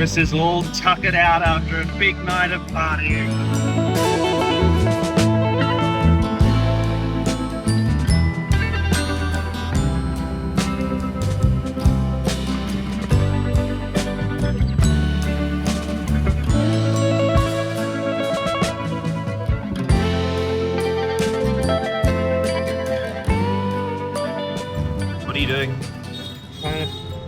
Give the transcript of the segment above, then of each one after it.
Chris is all tuckered out after a big night of partying. What are you doing?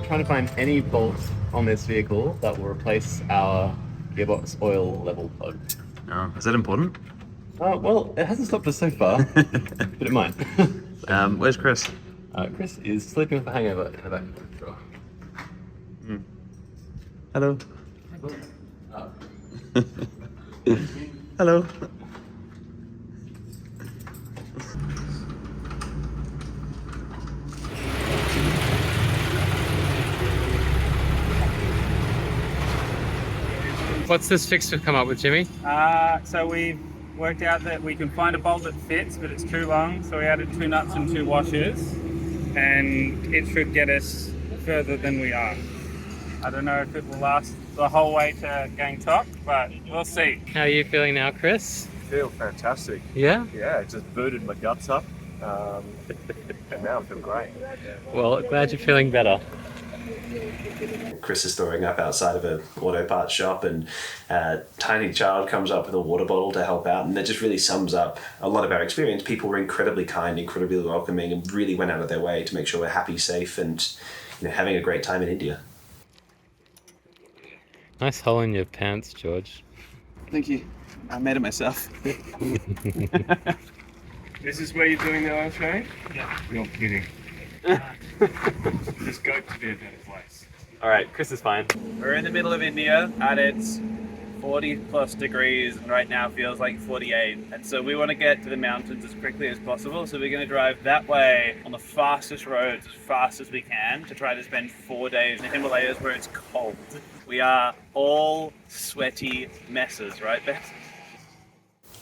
Trying to find any bolts on this vehicle that will replace our gearbox oil level plug. Oh, is that important? Well, it hasn't stopped us so far, but it might. Where's Chris? Chris is sleeping with a hangover in the back of the truck. Hello. Hello. What's this fix we've come up with, Jimmy? So we've worked out that we can find a bolt that fits, but it's too long. So we added 2 nuts and 2 washers, and it should get us further than we are. I don't know if it will last the whole way to Gangtok, but we'll see. How are you feeling now, Chris? I feel fantastic. Yeah? Yeah, it just booted my guts up. And now I feel great. Well, glad you're feeling better. Chris is throwing up outside of an auto parts shop, and a tiny child comes up with a water bottle to help out, and that just really sums up a lot of our experience. People were incredibly kind, incredibly welcoming, and really went out of their way to make sure we're happy, safe, and having a great time in India. Nice hole in your pants, George. Thank you. I made it myself. This is where you're doing the oil change? Yeah. You're kidding. This got to be a better place. Alright, Chris is fine. We're in the middle of India and it's 40 plus degrees, and right now feels like 48. And so we want to get to the mountains as quickly as possible. So we're going to drive that way on the fastest roads as fast as we can to try to spend 4 days in the Himalayas where it's cold. We are all sweaty messes, right, Beth?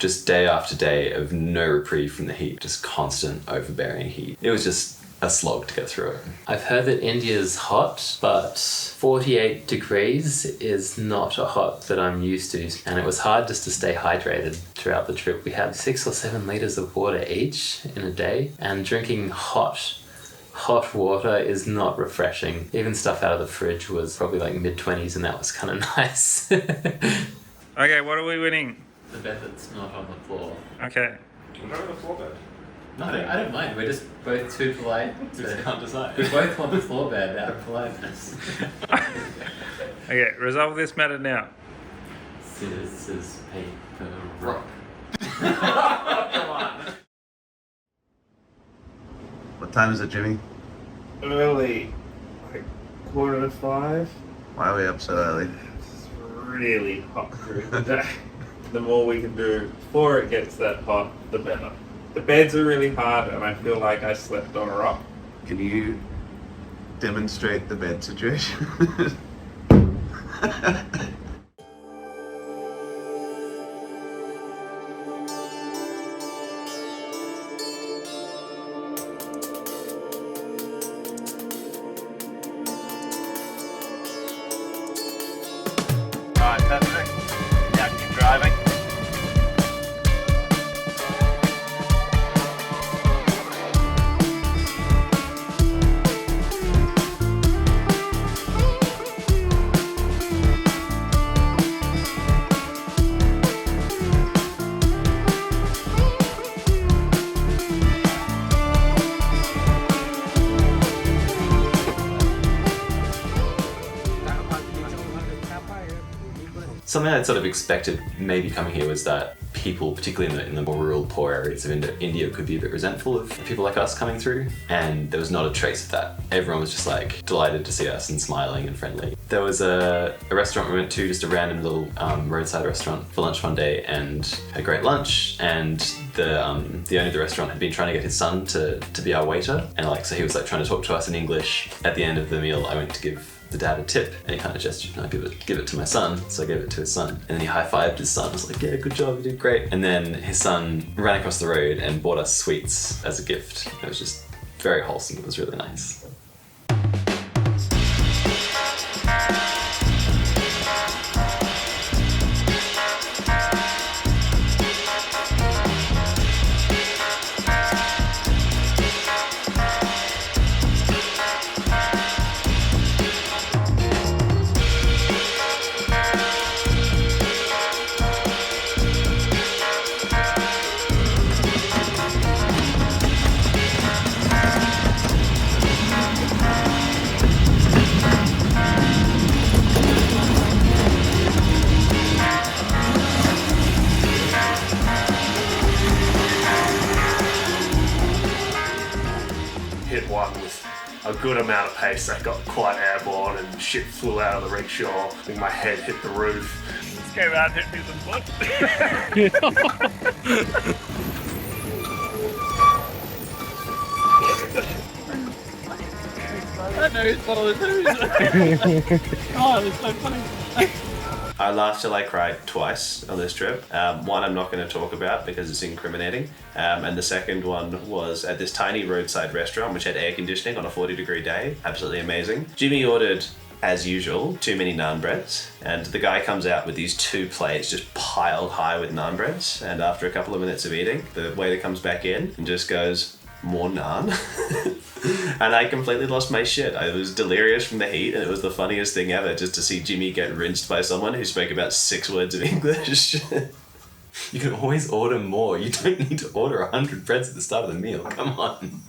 Just day after day of no reprieve from the heat, just constant overbearing heat. It was just a slog to get through it. I've heard that India's hot, but 48 degrees is not a hot that I'm used to. And it was hard just to stay hydrated throughout the trip. We had 6 or 7 litres of water each in a day, and drinking hot water is not refreshing. Even stuff out of the fridge was probably like mid-20s, and that was kind of nice. Okay, what are we winning? The bed that's not on the floor. Okay. No, I don't mind. We're just both too polite to can't decide. We both want the floor bed out of politeness. Okay, resolve this matter now. Scissors, paper, rock. What time is it, Jimmy? Early, like 4:45. Why are we up so early? It's really hot through the day. The more we can do before it gets that hot, the better. The beds are really hard, and I feel like I slept on a rock. Can you demonstrate the bed situation? Alright, perfect. Now keep driving. Something I'd sort of expected maybe coming here was that people, particularly in the more rural, poor areas of India, could be a bit resentful of people like us coming through, and there was not a trace of that. Everyone was just like delighted to see us and smiling and friendly. There was a restaurant we went to, just a random little roadside restaurant for lunch one day, and had a great lunch, and the owner of the restaurant had been trying to get his son to be our waiter, and so he was like trying to talk to us in English. At the end of the meal, I went to give the dad a tip, and he kind of gestured, "No, give it to my son." So I gave it to his son, and then he high-fived his son. I was like, "Yeah, good job, you did great." And then his son ran across the road and bought us sweets as a gift. It was just very wholesome. It was really nice. one with a good amount of pace that got quite airborne and shit flew out of the rickshaw. I think my head hit the roof. Just came out and hit me with the foot. I know it's one of the twos. Oh, it's so funny. I laughed till I cried twice on this trip. One I'm not going to talk about because it's incriminating. And the second one was at this tiny roadside restaurant which had air conditioning on a 40-degree day. Absolutely amazing. Jimmy ordered, as usual, too many naan breads. And the guy comes out with these 2 plates just piled high with naan breads. And after a couple of minutes of eating, the waiter comes back in and just goes, "More naan?" And I completely lost my shit. I was delirious from the heat, and it was the funniest thing ever just to see Jimmy get rinsed by someone who spoke about 6 words of English. You can always order more. You don't need to order 100 breads at the start of the meal. Come on.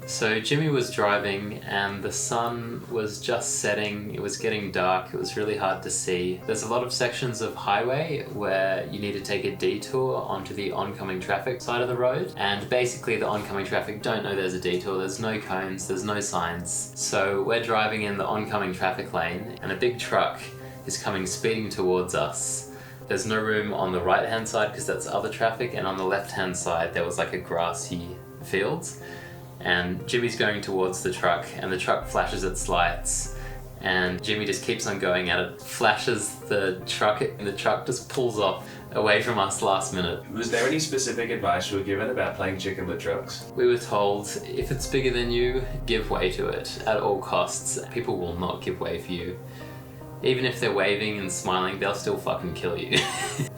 So Jimmy was driving and the sun was just setting, it was getting dark, it was really hard to see. There's a lot of sections of highway where you need to take a detour onto the oncoming traffic side of the road, and basically the oncoming traffic don't know there's a detour, there's no cones, there's no signs. So we're driving in the oncoming traffic lane and a big truck is coming speeding towards us. There's no room on the right hand side because that's other traffic, and on the left hand side there was like a grassy field. And Jimmy's going towards the truck and the truck flashes its lights and Jimmy just keeps on going at it, flashes the truck and the truck just pulls off away from us last minute. Was there any specific advice you were given about playing chicken with trucks? We were told if it's bigger than you, give way to it at all costs. People will not give way for you. Even if they're waving and smiling, they'll still fucking kill you.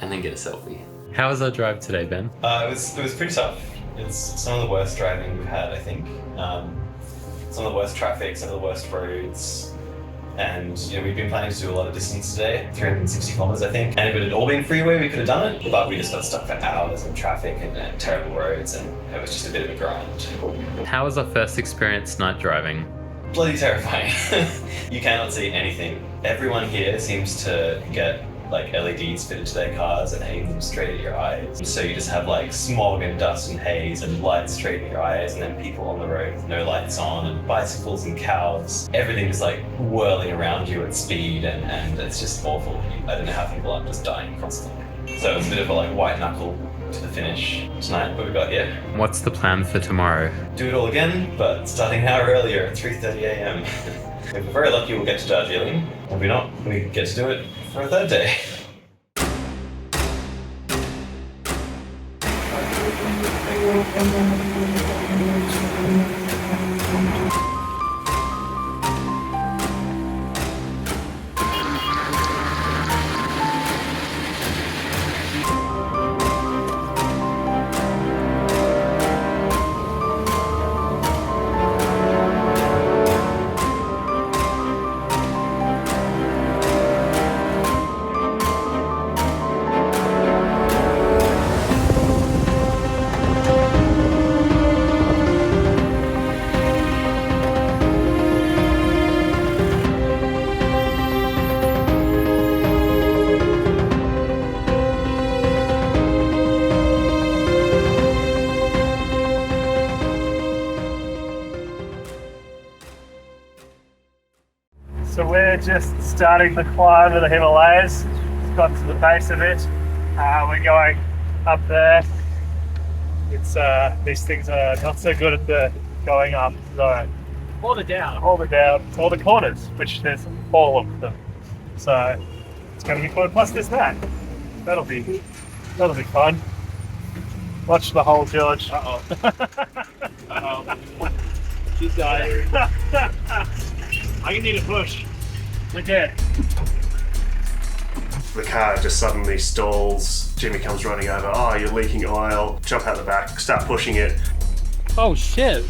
And then get a selfie. How was our drive today, Ben? It was pretty tough. It's some of the worst driving we've had, I think. Some of the worst traffic, some of the worst roads. And we've been planning to do a lot of distance today, 360 kilometers I think. And if it had all been freeway, we could have done it. But we just got stuck for hours in traffic and terrible roads, and it was just a bit of a grind. How was our first experience night driving? Bloody terrifying. You cannot see anything. Everyone here seems to get LEDs fitted to their cars and aim them straight at your eyes. So you just have smog and dust and haze and lights straight at your eyes, and then people on the road with no lights on, and bicycles and cows. Everything is whirling around you at speed, and it's just awful. I don't know how people aren't just dying constantly. So it was a bit of a white knuckle to the finish tonight, but we got here. What's the plan for tomorrow? Do it all again, but starting an hour earlier at 3:30 a.m. If we're very lucky, we'll get to Darjeeling. If we're not, we get to do it for a third day. So we're just starting the climb of the Himalayas. It's got to the base of it. We're going up there. It's these things are not so good at the going up. So all the corners, which there's all of them. So it's going to be fun. Plus there's that. That'll be fun. Watch the hole, George. She's dying. I need a push. We're dead. The car just suddenly stalls. Jimmy comes running over. "Oh, you're leaking oil." Jump out the back, start pushing it. Oh shit!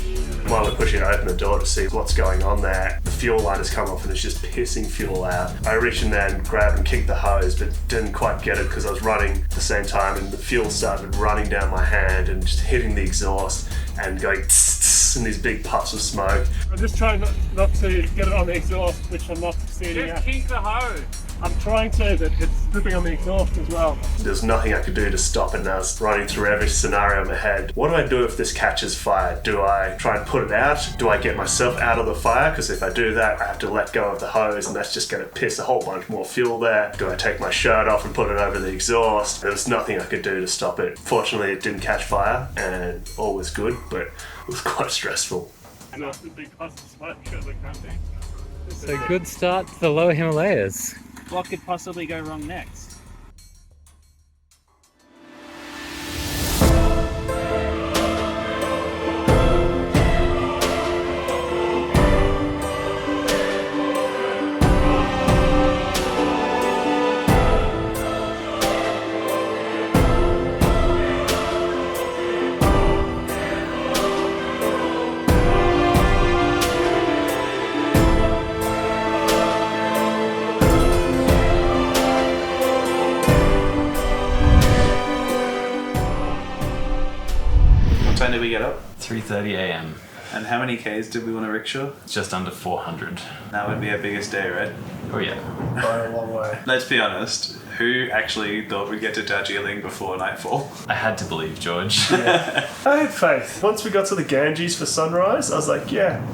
While we're pushing, I open the door to see what's going on there. The fuel line has come off and it's just pissing fuel out. I reach in there and grab and kick the hose, but didn't quite get it because I was running at the same time, and the fuel started running down my hand and just hitting the exhaust and going tss, tss, and these big puffs of smoke. I'm just trying not to get it on the exhaust, which I'm not succeeding at. Just kick the hose! I'm trying to, but it's dripping on the exhaust as well. There's nothing I could do to stop it, and I was running through every scenario in my head. What do I do if this catches fire? Do I try and put it out? Do I get myself out of the fire? Because if I do that, I have to let go of the hose, and that's just going to piss a whole bunch more fuel there. Do I take my shirt off and put it over the exhaust? There was nothing I could do to stop it. Fortunately, it didn't catch fire, and all was good, but it was quite stressful. And that's the big puff of smoke at the camping. So good start to the lower Himalayas. What could possibly go wrong next? What time did we get up? 3:30 a.m. And how many Ks did we want to rickshaw? Just under 400. That would be our biggest day, right? Oh yeah. By a long way. Let's be honest, who actually thought we'd get to Darjeeling before nightfall? I had to believe George. I had faith. Once we got to the Ganges for sunrise, I was like, yeah,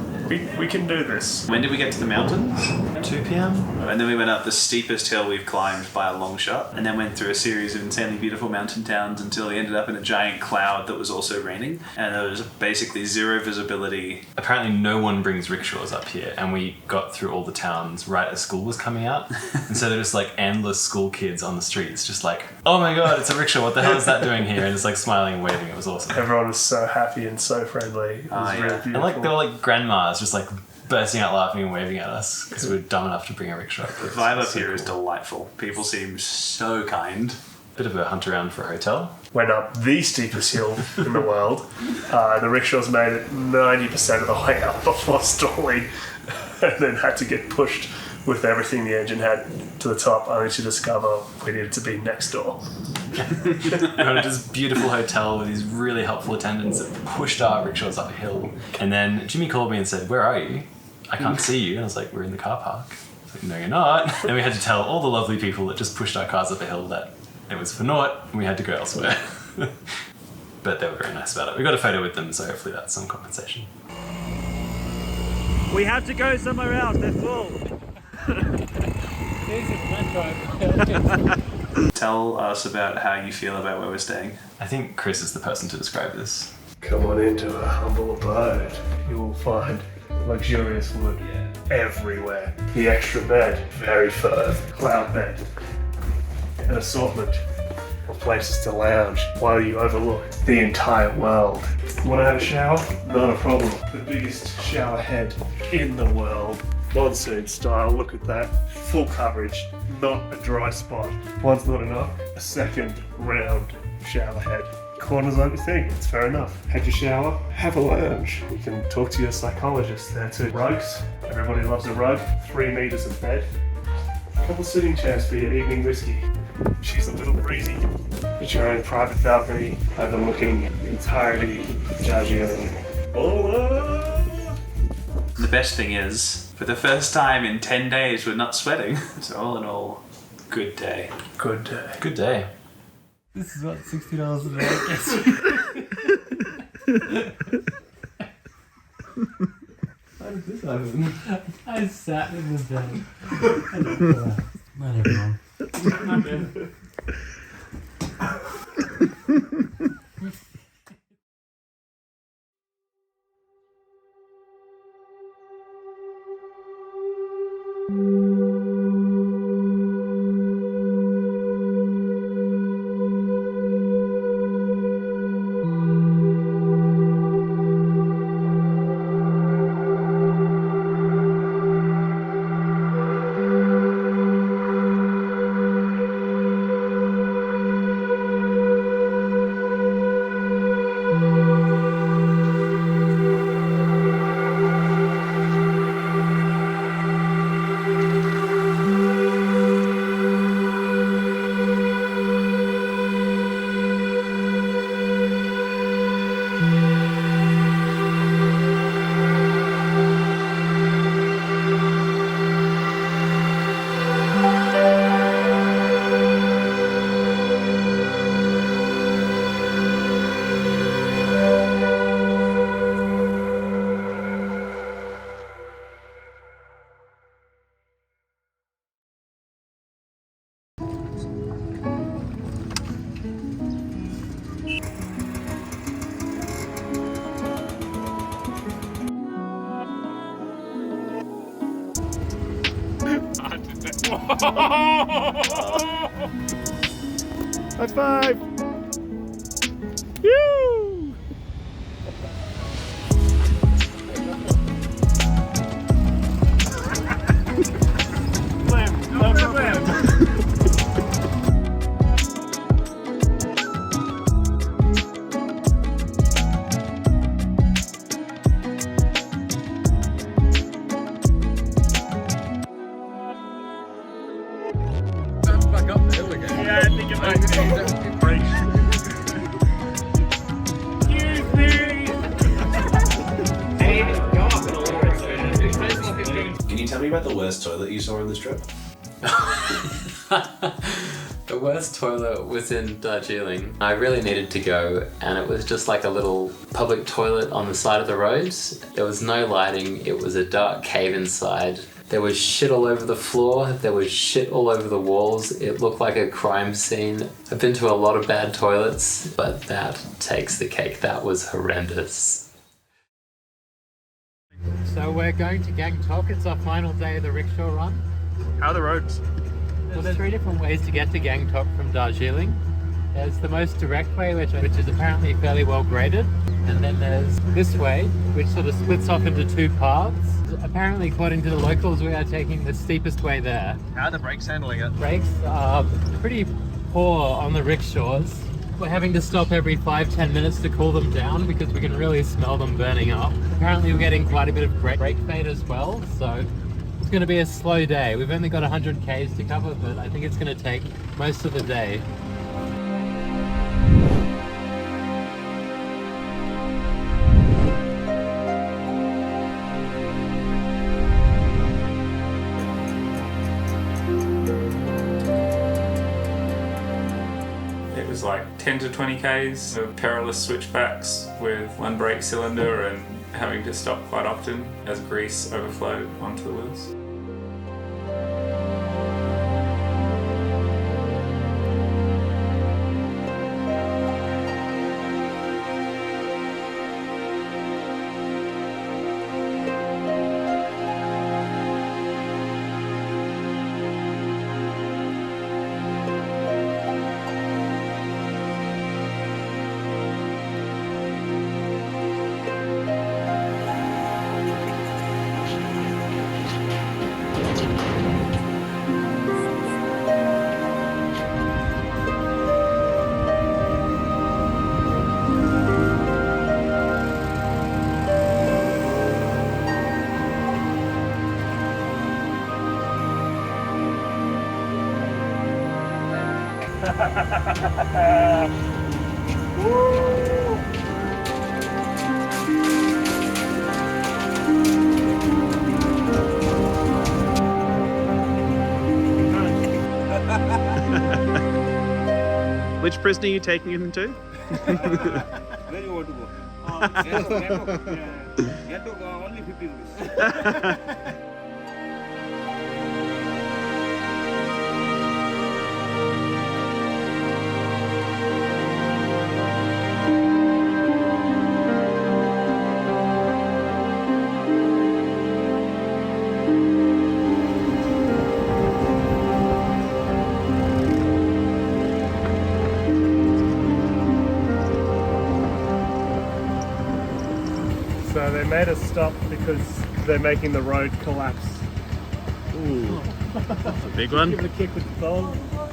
we can do this. When did we get to the mountains? 2 p.m. And then we went up the steepest hill we've climbed by a long shot, and then went through a series of insanely beautiful mountain towns until we ended up in a giant cloud that was also raining, and there was basically zero visibility. Apparently no one brings rickshaws up here, and we got through all the towns right as school was coming out. And so there was like endless school kids on the streets just like, oh my god, it's a rickshaw, what the hell is that doing here? And it's like smiling and waving. It was awesome. Everyone was so happy and so friendly. It was really beautiful. And like there were like grandmas just like bursting out laughing and waving at us because we were dumb enough to bring a rickshaw. The vibe up here is delightful. People seem so kind. Bit of a hunt around for a hotel. Went up the steepest hill in the world. The rickshaws made it 90% of the way up before stalling, and then had to get pushed with everything the engine had to the top, only to discover we needed to be next door. We went to this beautiful hotel with these really helpful attendants that pushed our rickshaws up a hill. And then Jimmy called me and said, "Where are you? I can't see you." And I was like, "We're in the car park." I was like, "No, you're not." And we had to tell all the lovely people that just pushed our cars up a hill that it was for naught and we had to go elsewhere. But they were very nice about it. We got a photo with them, so hopefully that's some compensation. We have to go somewhere else, they're full. Tell us about how you feel about where we're staying. I think Chris is the person to describe this. Come on into a humble abode. You will find luxurious wood everywhere. The extra bed, very firm, cloud bed. An assortment of places to lounge while you overlook the entire world. Want to have a shower? Not a problem. The biggest shower head in the world. Monsoon style, look at that. Full coverage, not a dry spot. One's not enough. A second round shower head. Corners aren't your thing, it's fair enough. Had your shower, have a lounge. You can talk to your psychologist there too. Rugs, everybody loves a rug. 3 meters of bed. A couple sitting chairs for your evening whiskey. She's a little breezy. It's your own private balcony overlooking the entirety of Darjeeling. The best thing is, for the first time in 10 days, we're not sweating. So all in all, good day. Good day. Good day. This is what $60 a day gets you. How did this happen? I sat in the bed. Not everyone. Not bad. High five! Woo! Back up the hill again. Yeah, I think it might be. Excuse me! Can you tell me about the worst toilet you saw on this trip? The worst toilet was in Darjeeling. I really needed to go, and it was just like a little public toilet on the side of the roads. There was no lighting, it was a dark cave inside. There was shit all over the floor, there was shit all over the walls. It looked like a crime scene. I've been to a lot of bad toilets, but that takes the cake. That was horrendous. So we're going to Gangtok. It's our final day of the rickshaw run. How are the roads? Well, there's 3 different ways to get to Gangtok from Darjeeling. There's the most direct way, which is apparently fairly well graded. And then there's this way, which sort of splits off into 2 paths. Apparently, according to the locals, we are taking the steepest way there. How are the brakes handling it? Brakes are pretty poor on the rickshaws. We're having to stop every 5-10 minutes to cool them down because we can really smell them burning up. Apparently, we're getting quite a bit of brake fade as well, so it's going to be a slow day. We've only got 100 k's to cover, but I think it's going to take most of the day. It was like 10 to 20 k's of perilous switchbacks with 1 brake cylinder and having to stop quite often as grease overflowed onto the wheels. Which prison are you taking him to? Where you want to go? Gangtok, only 15 minutes. So they made us stop because they're making the road collapse. Ooh, that's a big one. Give it a kick with the thumb. No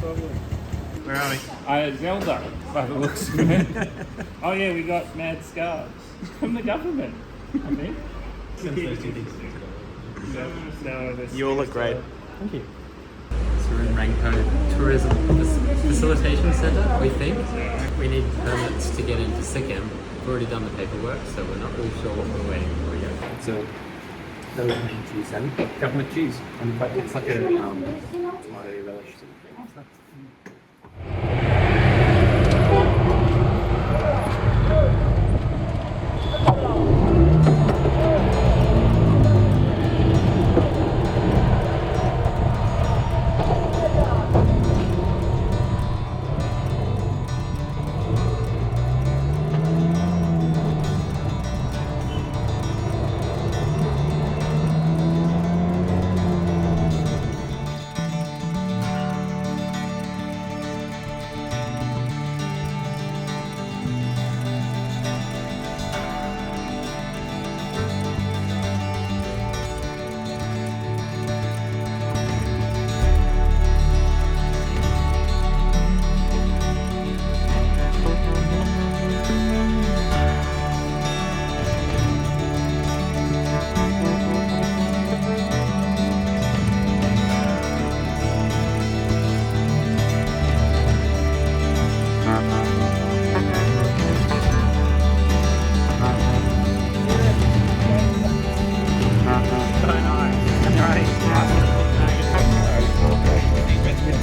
problem. Where are we? Zelda, by the looks of it. Oh yeah, we got mad scarves from the government, I think. No, You all look great. Thank you. So we're in Rangko Tourism Facilitation Centre, we think. We need permits to get into Sikkim. We've already done the paperwork, so we're not really sure what we're waiting for yet. So, those are main cheese then. Government cheese. And it's like a tomato relish.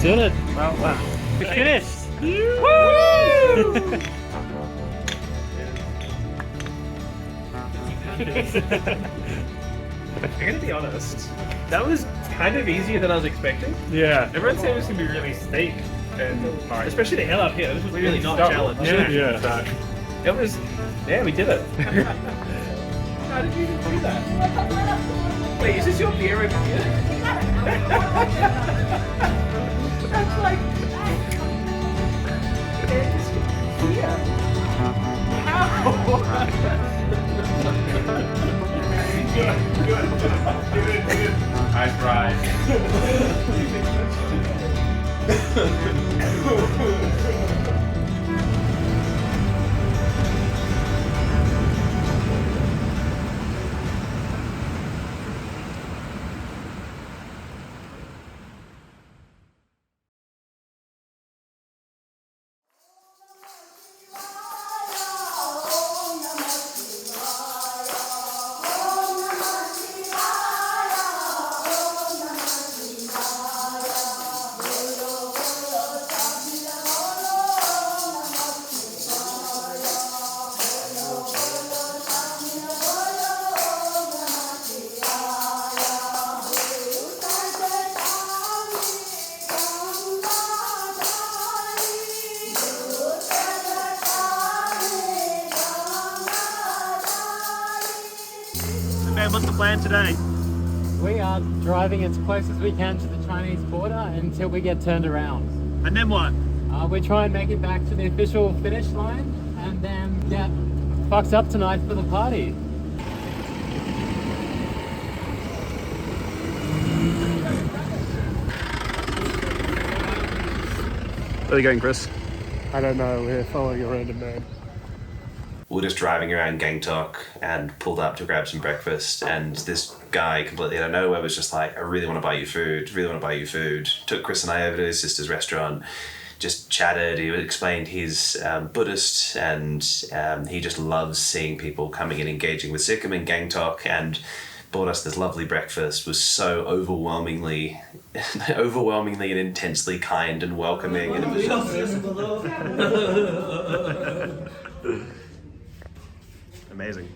did it. Well done. We finished. Woo! I'm gonna be honest. That was kind of easier than I was expecting. Yeah. Everyone said it was gonna be really steep and hard, especially the hill up here. This was really not challenged. Yeah. It was. Yeah, we did it. How did you even do that? Wait, is this your beer over here? That's like. It's here. How? Good. I tried. What's the plan today? We are driving as close as we can to the Chinese border until we get turned around. And then what? We try and make it back to the official finish line and then get fucked up tonight for the party. Where are you going, Chris? I don't know, we're following a random man. We were just driving around Gangtok and pulled up to grab some breakfast, and this guy completely out of nowhere was just like, I really want to buy you food, Took Chris and I over to his sister's restaurant, just chatted. He explained he's Buddhist, and he just loves seeing people coming and engaging with Sikkim and Gangtok, and bought us this lovely breakfast. Was so overwhelmingly and intensely kind and welcoming, and it was Amazing.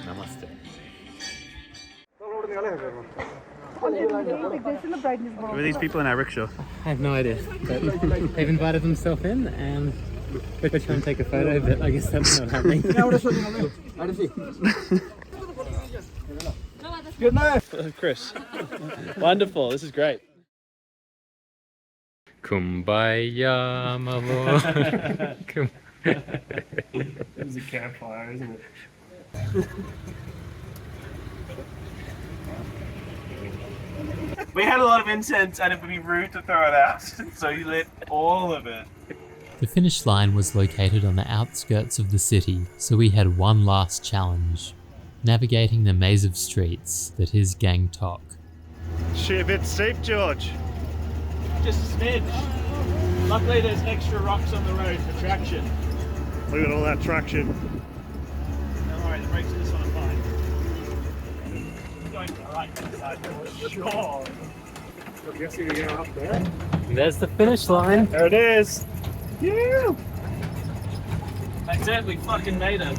Namaste. Who are these people in our rickshaw? I have no idea. But they've invited themselves in and we're trying to take a photo, but I guess that's not happening. Good night, Chris. Wonderful. This is great. Kumbaya, my lord. It's a campfire, isn't it? We had a lot of incense and it would be rude to throw it out, so you lit all of it. The finish line was located on the outskirts of the city, so we had one last challenge: navigating the maze of streets that is Gangtok. Shit, a bit steep, George. Just a smidge. Luckily there's extra rocks on the road for traction. Look at all that traction. Don't worry, the brakes on this one are fine. Going to the right hand side. Sure. I guess you're gonna go up there. There's the finish line. There it is. Yeah. That's it, we fucking made it.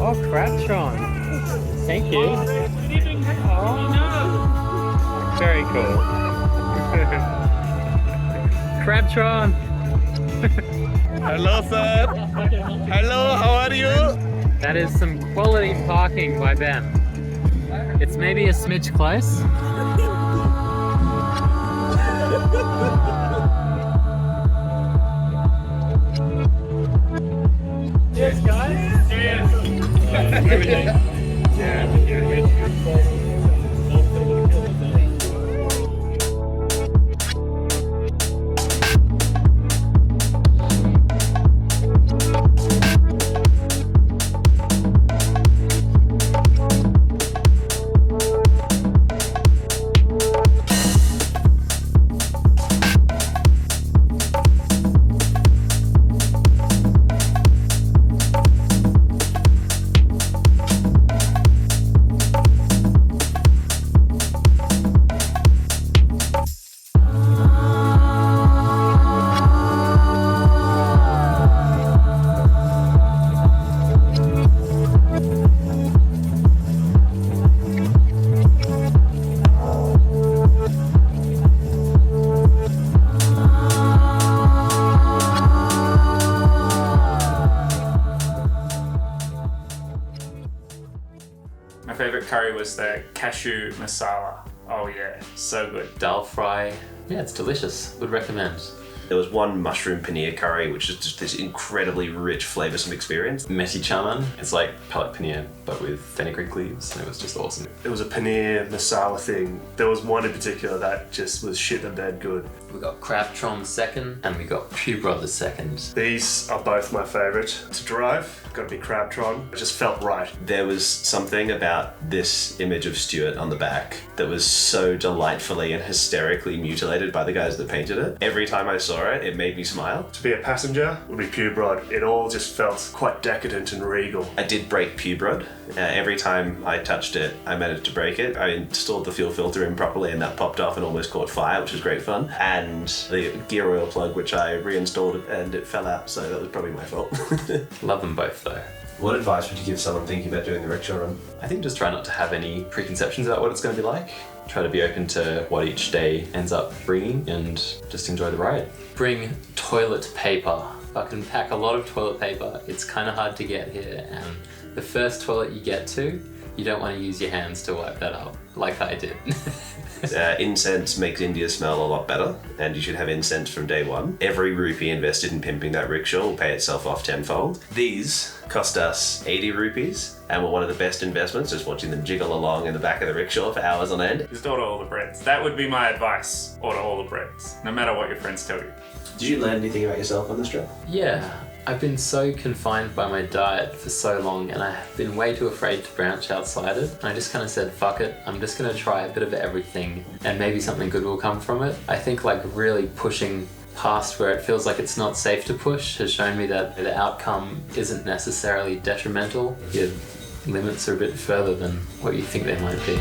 Oh, Cratchon. Thank you. Good evening. Oh. Very cool. Crabtron! Hello, sir. Hello, how are you? That is some quality parking by Ben. It's maybe a smidge close. Cheers, guys. Cheers. My favourite curry was the cashew masala. Oh yeah, so good. Dal fry. Yeah, it's delicious. Would recommend. There was one mushroom paneer curry, which is just this incredibly rich, flavoursome experience. Meti chaman. It's like palak paneer, but with fenugreek leaves, and it was just awesome. It was a paneer masala thing. There was one in particular that just was shit the bed good. We got Crabtron second, and we got Pubrod the second. These are both my favourite. To drive, got to be Crabtron. It just felt right. There was something about this image of Stuart on the back that was so delightfully and hysterically mutilated by the guys that painted it. Every time I saw it, it made me smile. To be a passenger would be Pubrod. It all just felt quite decadent and regal. I did break Pubrod. Every time I touched it, I managed to break it. I installed the fuel filter in properly and that popped off and almost caught fire, which was great fun. And the gear oil plug, which I reinstalled and it fell out, so that was probably my fault. Love them both though. What advice would you give someone thinking about doing the rickshaw run? I think just try not to have any preconceptions about what it's going to be like. Try to be open to what each day ends up bringing and just enjoy the ride. Bring toilet paper. Fucking pack a lot of toilet paper. It's kind of hard to get here, and the first toilet you get to, you don't want to use your hands to wipe that up, like I did. Incense makes India smell a lot better, and you should have incense from day one. Every rupee invested in pimping that rickshaw will pay itself off tenfold. These cost us 80 rupees, and were one of the best investments, just watching them jiggle along in the back of the rickshaw for hours on end. Just order all the breads. That would be my advice. Order all the breads, no matter what your friends tell you. Did you learn anything about yourself on this trip? Yeah, I've been so confined by my diet for so long, and I've been way too afraid to branch outside it. And I just kind of said, fuck it, I'm just gonna try a bit of everything, and maybe something good will come from it. I think like really pushing past where it feels like it's not safe to push has shown me that the outcome isn't necessarily detrimental. Your limits are a bit further than what you think they might be.